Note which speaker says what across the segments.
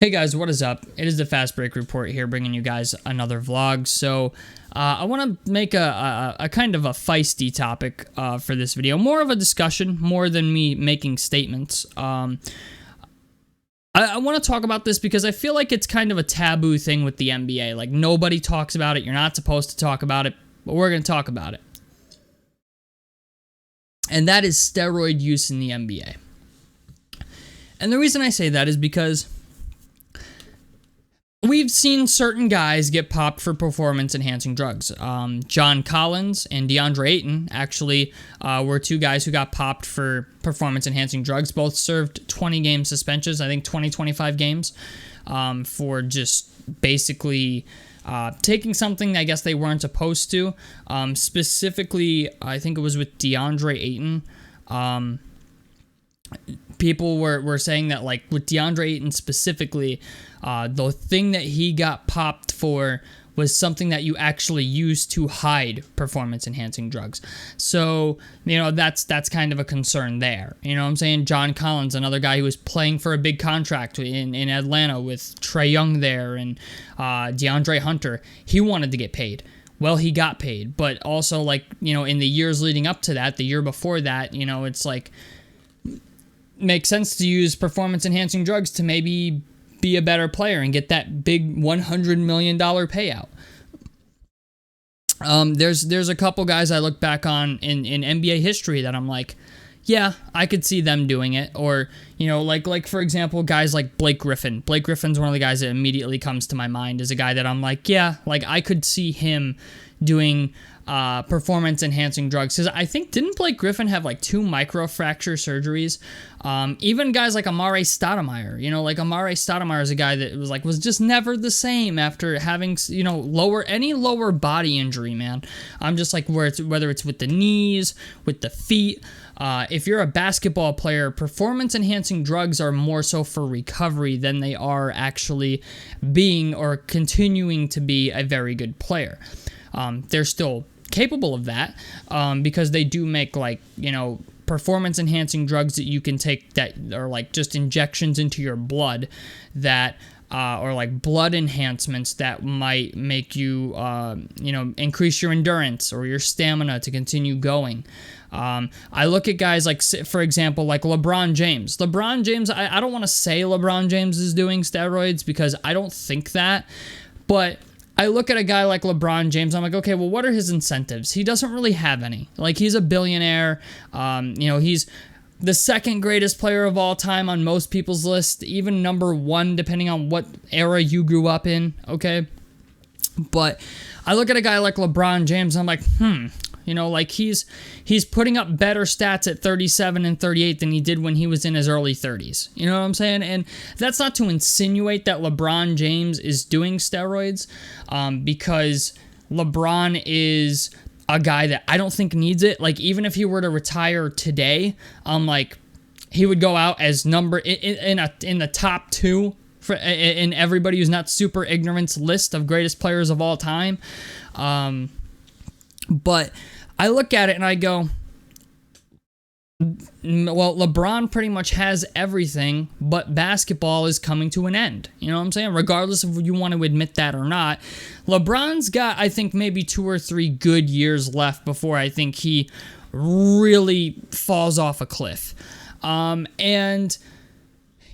Speaker 1: Hey guys, what is up? It is the Fast Break Report here, bringing you guys another vlog. So, I want to make a kind of a feisty topic for this video. More of a discussion, more than me making statements. I want to talk about this because I feel like it's kind of a taboo thing with the NBA. Like, nobody talks about it. You're not supposed to talk about it, but we're going to talk about it. And that is steroid use in the NBA. And the reason I say that is because we've seen certain guys get popped for performance-enhancing drugs. John Collins and DeAndre Ayton actually were two guys who got popped for performance-enhancing drugs. Both served 20-game suspensions, I think 25 games, for just basically taking something I guess they weren't supposed to. Specifically, I think it was with DeAndre Ayton. People were saying that, like, with DeAndre Ayton specifically, the thing that he got popped for was something that you actually use to hide performance-enhancing drugs. So, you know, that's kind of a concern there. You know what I'm saying? John Collins, another guy who was playing for a big contract in Atlanta with Trae Young there and DeAndre Hunter, he wanted to get paid. Well, he got paid. But also, like, you know, in the years leading up to that, the year before that, you know, it's like, makes sense to use performance-enhancing drugs to maybe be a better player and get that big $100 million payout. There's a couple guys I look back on in NBA history that I'm like, yeah, I could see them doing it. Or, you know, like for example, guys like Blake Griffin. Blake Griffin's one of the guys that immediately comes to my mind as a guy that I'm like, yeah, like I could see him doing performance-enhancing drugs. Because I think, didn't Blake Griffin have like 2 microfracture surgeries? Even guys like Amare Stoudemire, you know, like Amare Stoudemire is a guy that was just never the same after having, you know, any lower body injury, man. I'm just like, whether it's with the knees, with the feet. If you're a basketball player, performance-enhancing drugs are more so for recovery than they are actually being or continuing to be a very good player. They're still capable of that because they do make, like, you know, performance-enhancing drugs that you can take that are like just injections into your blood that or like blood enhancements that might make you, you know, increase your endurance or your stamina to continue going. I look at guys like, for example, like LeBron James. LeBron James, I don't want to say LeBron James is doing steroids because I don't think that, but I look at a guy like LeBron James, I'm like, okay, well, what are his incentives? He doesn't really have any. Like, he's a billionaire. You know, he's the second greatest player of all time on most people's list, even number 1, depending on what era you grew up in, okay? But I look at a guy like LeBron James, I'm like, you know, like he's putting up better stats at 37 and 38 than he did when he was in his early 30s. You know what I'm saying? And that's not to insinuate that LeBron James is doing steroids, because LeBron is a guy that I don't think needs it. Like, even if he were to retire today, like, he would go out as number in the top 2 in everybody who's not super ignorant's list of greatest players of all time. But I look at it and I go, well, LeBron pretty much has everything, but basketball is coming to an end. You know what I'm saying? Regardless of if you want to admit that or not, LeBron's got, I think, maybe 2 or 3 good years left before I think he really falls off a cliff. And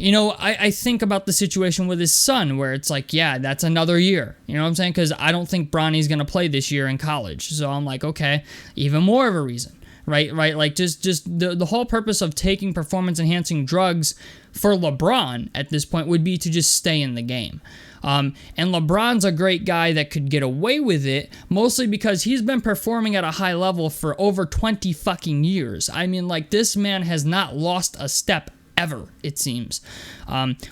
Speaker 1: you know, I think about the situation with his son where it's like, yeah, that's another year. You know what I'm saying? Because I don't think Bronny's going to play this year in college. So I'm like, okay, even more of a reason, right? Like, just the whole purpose of taking performance-enhancing drugs for LeBron at this point would be to just stay in the game. And LeBron's a great guy that could get away with it, mostly because he's been performing at a high level for over 20 fucking years. I mean, like, this man has not lost a step ever, it seems,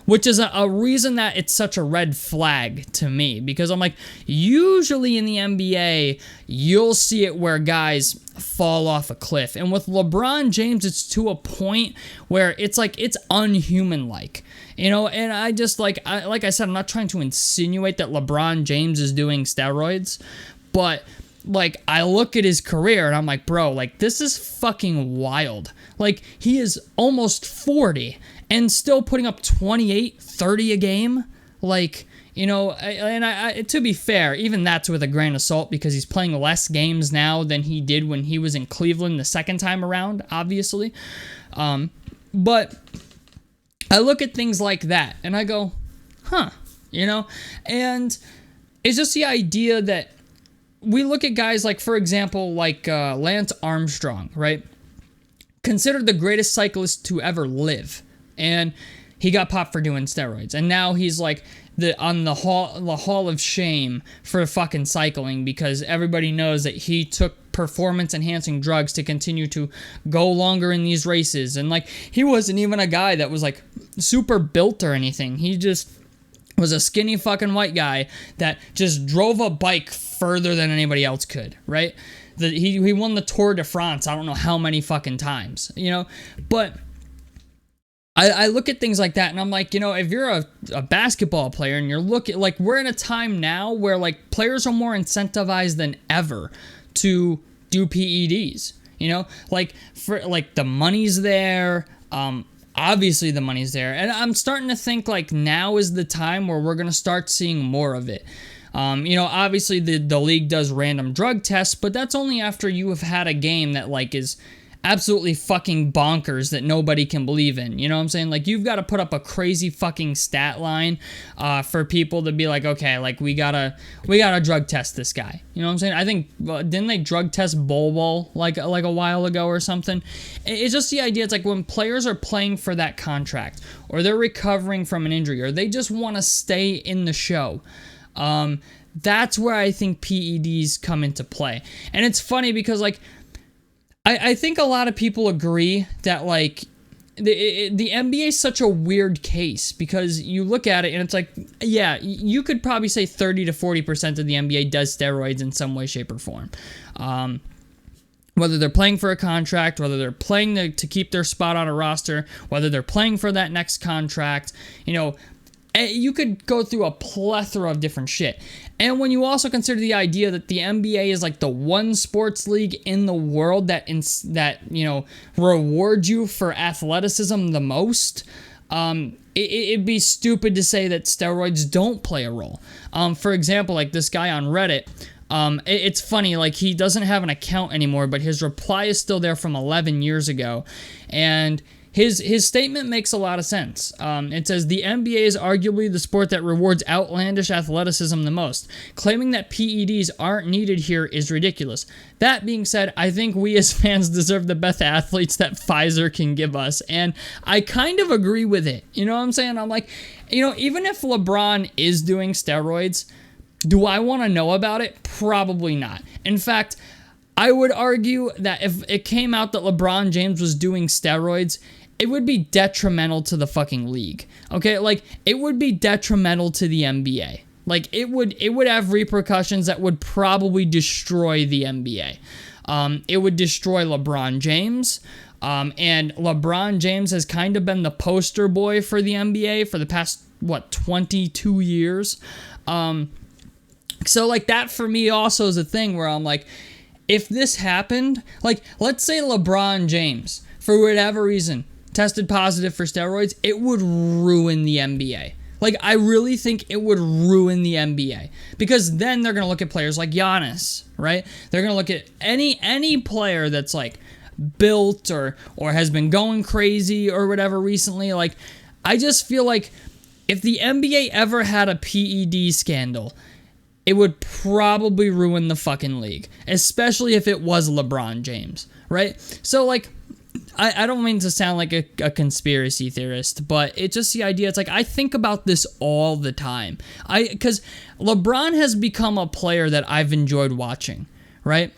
Speaker 1: which is a reason that it's such a red flag to me, because I'm like, usually in the NBA, you'll see it where guys fall off a cliff, and with LeBron James, it's to a point where it's like, it's unhuman-like, you know, and I just, like I said, I'm not trying to insinuate that LeBron James is doing steroids, but like, I look at his career and I'm like, bro, like, this is fucking wild. Like, he is almost 40 and still putting up 28, 30 a game. Like, you know, and to be fair, even that's with a grain of salt because he's playing less games now than he did when he was in Cleveland the second time around, obviously. But I look at things like that and I go, huh, you know? And it's just the idea that we look at guys like, for example, like Lance Armstrong, right? Considered the greatest cyclist to ever live. And he got popped for doing steroids. And now he's like on the hall of shame for fucking cycling because everybody knows that he took performance enhancing drugs to continue to go longer in these races. And like, he wasn't even a guy that was like super built or anything. He just was a skinny fucking white guy that just drove a bike further than anybody else could, right? He won the Tour de France I don't know how many fucking times, you know? But I look at things like that and I'm like, you know, if you're a basketball player and you're looking, like, we're in a time now where like players are more incentivized than ever to do PEDs, you know, like for like the money's there, obviously the money's there, and I'm starting to think like now is the time where we're gonna start seeing more of it. You know, obviously the league does random drug tests, but that's only after you have had a game that like is absolutely fucking bonkers that nobody can believe in. You know what I'm saying? Like, you've got to put up a crazy fucking stat line for people to be like, okay, like we gotta drug test this guy. You know what I'm saying? I think didn't they drug test Bol like a while ago or something? It's just the idea. It's like when players are playing for that contract, or they're recovering from an injury, or they just want to stay in the show. That's where I think PEDs come into play. And it's funny because like, I think a lot of people agree that like the NBA is such a weird case because you look at it and it's like, yeah, you could probably say 30 to 40% of the NBA does steroids in some way, shape, or form. Whether they're playing for a contract, whether they're playing to keep their spot on a roster, whether they're playing for that next contract, you know, you could go through a plethora of different shit. And when you also consider the idea that the NBA is like the one sports league in the world that you know, rewards you for athleticism the most, it'd be stupid to say that steroids don't play a role. For example, like this guy on Reddit, it's funny, like he doesn't have an account anymore, but his reply is still there from 11 years ago. And his statement makes a lot of sense. It says, the NBA is arguably the sport that rewards outlandish athleticism the most. Claiming that PEDs aren't needed here is ridiculous. That being said, I think we as fans deserve the best athletes that Pfizer can give us. And I kind of agree with it. You know what I'm saying? I'm like, you know, even if LeBron is doing steroids, do I want to know about it? Probably not. In fact, I would argue that if it came out that LeBron James was doing steroids, it would be detrimental to the fucking league. Okay, like it would be detrimental to the NBA. Like it would have repercussions that would probably destroy the NBA. It would destroy LeBron James. And LeBron James has kind of been the poster boy for the NBA for the past 22 years. So like that for me also is a thing where I'm like, if this happened, like let's say LeBron James for whatever reason tested positive for steroids, it would ruin the NBA. Like, I really think it would ruin the NBA. Because then they're going to look at players like Giannis, right? They're going to look at any player that's, like, built or has been going crazy or whatever recently. Like, I just feel like if the NBA ever had a PED scandal, it would probably ruin the fucking league. Especially if it was LeBron James, right? So, like, I don't mean to sound like a conspiracy theorist, but it's just the idea. It's like I think about this all the time. Because LeBron has become a player that I've enjoyed watching, right?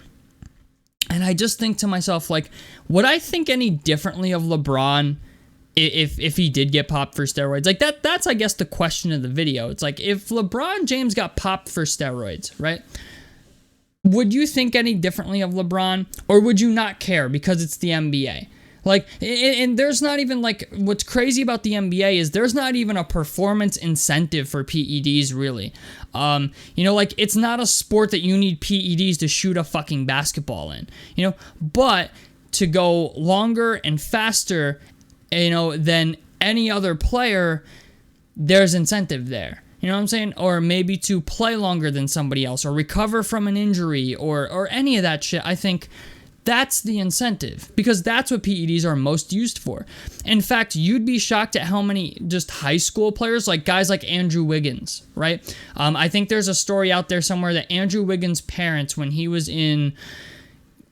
Speaker 1: And I just think to myself, like, would I think any differently of LeBron if he did get popped for steroids? Like that's I guess the question of the video. It's like if LeBron James got popped for steroids, right? Would you think any differently of LeBron, or would you not care because it's the NBA? Like, and there's not even, like, what's crazy about the NBA is there's not even a performance incentive for PEDs, really. You know, like, it's not a sport that you need PEDs to shoot a fucking basketball in, you know, but to go longer and faster, you know, than any other player, there's incentive there. You know what I'm saying? Or maybe to play longer than somebody else, or recover from an injury, or any of that shit. I think that's the incentive, because that's what PEDs are most used for. In fact, you'd be shocked at how many just high school players, like guys like Andrew Wiggins, right? I think there's a story out there somewhere that Andrew Wiggins' parents, when he was in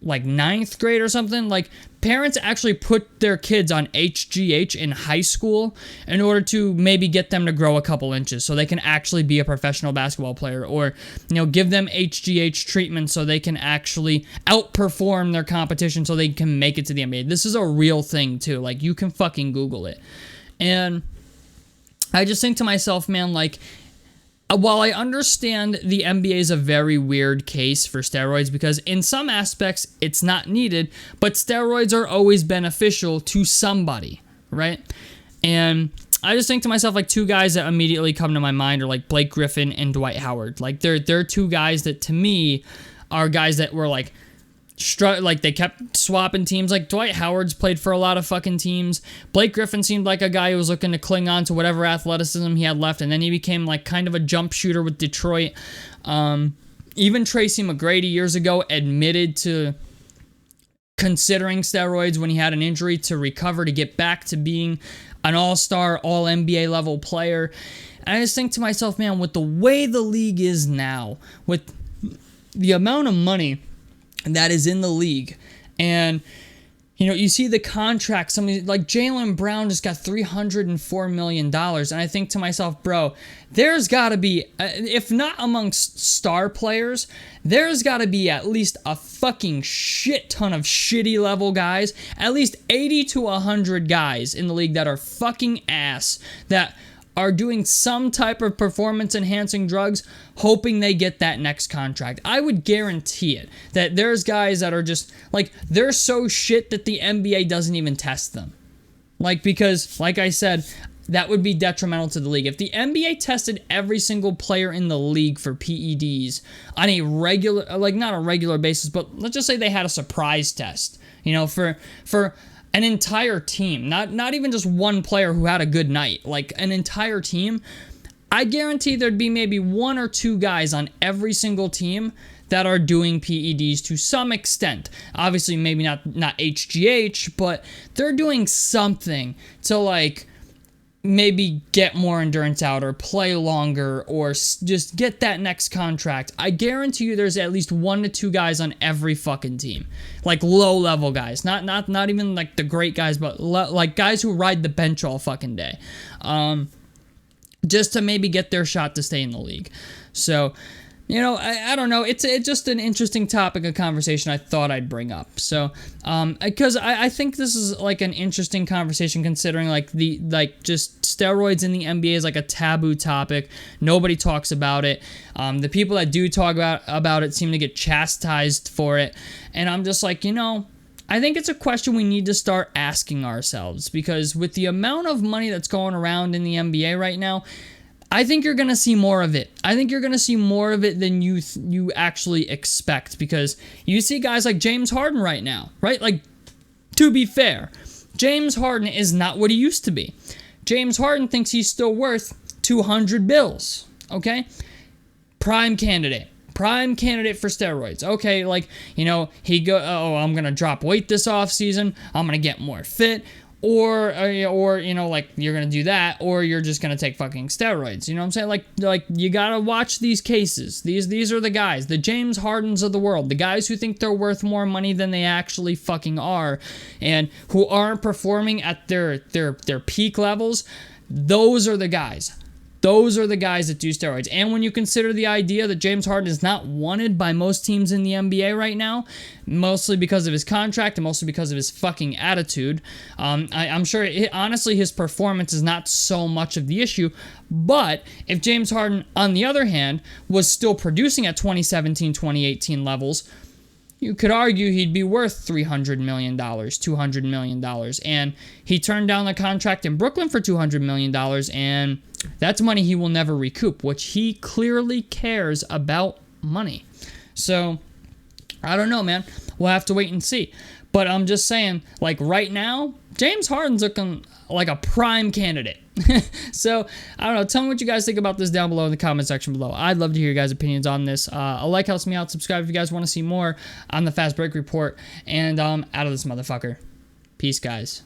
Speaker 1: like 9th grade or something, like, parents actually put their kids on HGH in high school in order to maybe get them to grow a couple inches so they can actually be a professional basketball player, or, you know, give them HGH treatment so they can actually outperform their competition so they can make it to the NBA. This is a real thing too. Like, you can fucking Google it. And I just think to myself, man, like, while I understand the NBA is a very weird case for steroids, because in some aspects it's not needed, but steroids are always beneficial to somebody, right? And I just think to myself, like, two guys that immediately come to my mind are like Blake Griffin and Dwight Howard. Like, they're two guys that to me are guys that were like they kept swapping teams. Like, Dwight Howard's played for a lot of fucking teams. Blake Griffin seemed like a guy who was looking to cling on to whatever athleticism he had left, and then he became like kind of a jump shooter with Detroit. Even Tracy McGrady years ago admitted to considering steroids when he had an injury to recover, to get back to being an all-star, all-NBA level player. And I just think to myself, man, with the way the league is now, with the amount of money that is in the league, and, you know, you see the contract, somebody like Jaylen Brown just got $304 million, and I think to myself, bro, there's got to be, if not amongst star players, there's got to be at least a fucking shit ton of shitty level guys, at least 80 to 100 guys in the league that are fucking ass, that are doing some type of performance-enhancing drugs, hoping they get that next contract. I would guarantee it, that there's guys that are just, like, they're so shit that the NBA doesn't even test them. Like, because, like I said, that would be detrimental to the league. If the NBA tested every single player in the league for PEDs on a regular, like, not a regular basis, but let's just say they had a surprise test, you know, for an entire team, not even just one player who had a good night, like an entire team, I guarantee there'd be maybe one or two guys on every single team that are doing PEDs to some extent. Obviously, maybe not HGH, but they're doing something to, like, maybe get more endurance out, or play longer, or just get that next contract. I guarantee you there's at least 1 to 2 guys on every fucking team, like low level guys, not even like the great guys, but like guys who ride the bench all fucking day, just to maybe get their shot to stay in the league. So, you know, I don't know. It's just an interesting topic of conversation I thought I'd bring up. So, because I think this is like an interesting conversation, considering just steroids in the NBA is like a taboo topic. Nobody talks about it. The people that do talk about it seem to get chastised for it. And I'm just like, you know, I think it's a question we need to start asking ourselves, because with the amount of money that's going around in the NBA right now, I think you're going to see more of it. I think you're going to see more of it than you actually expect, because you see guys like James Harden right now, right? Like, to be fair, James Harden is not what he used to be. James Harden thinks he's still worth 200 bills, okay? Prime candidate for steroids. Okay, like, you know, I'm going to drop weight this off season. I'm going to get more fit. Or you know, like, you're gonna do that, or you're just gonna take fucking steroids. You know what I'm saying? Like you gotta watch these cases. These are the guys, the James Hardens of the world, the guys who think they're worth more money than they actually fucking are, and who aren't performing at their peak levels. Those are the guys. Those are the guys that do steroids. And when you consider the idea that James Harden is not wanted by most teams in the NBA right now, mostly because of his contract and mostly because of his fucking attitude, I'm sure, honestly, his performance is not so much of the issue. But if James Harden, on the other hand, was still producing at 2017, 2018 levels, you could argue he'd be worth $300 million, $200 million. And he turned down the contract in Brooklyn for $200 million, and that's money he will never recoup, which he clearly cares about money. So, I don't know, man. We'll have to wait and see. But I'm just saying, like, right now, James Harden's looking like a prime candidate. So, I don't know. Tell me what you guys think about this down below in the comment section below. I'd love to hear your guys' opinions on this. A like helps me out. Subscribe if you guys want to see more on the Fast Break Report. And out of this motherfucker. Peace, guys.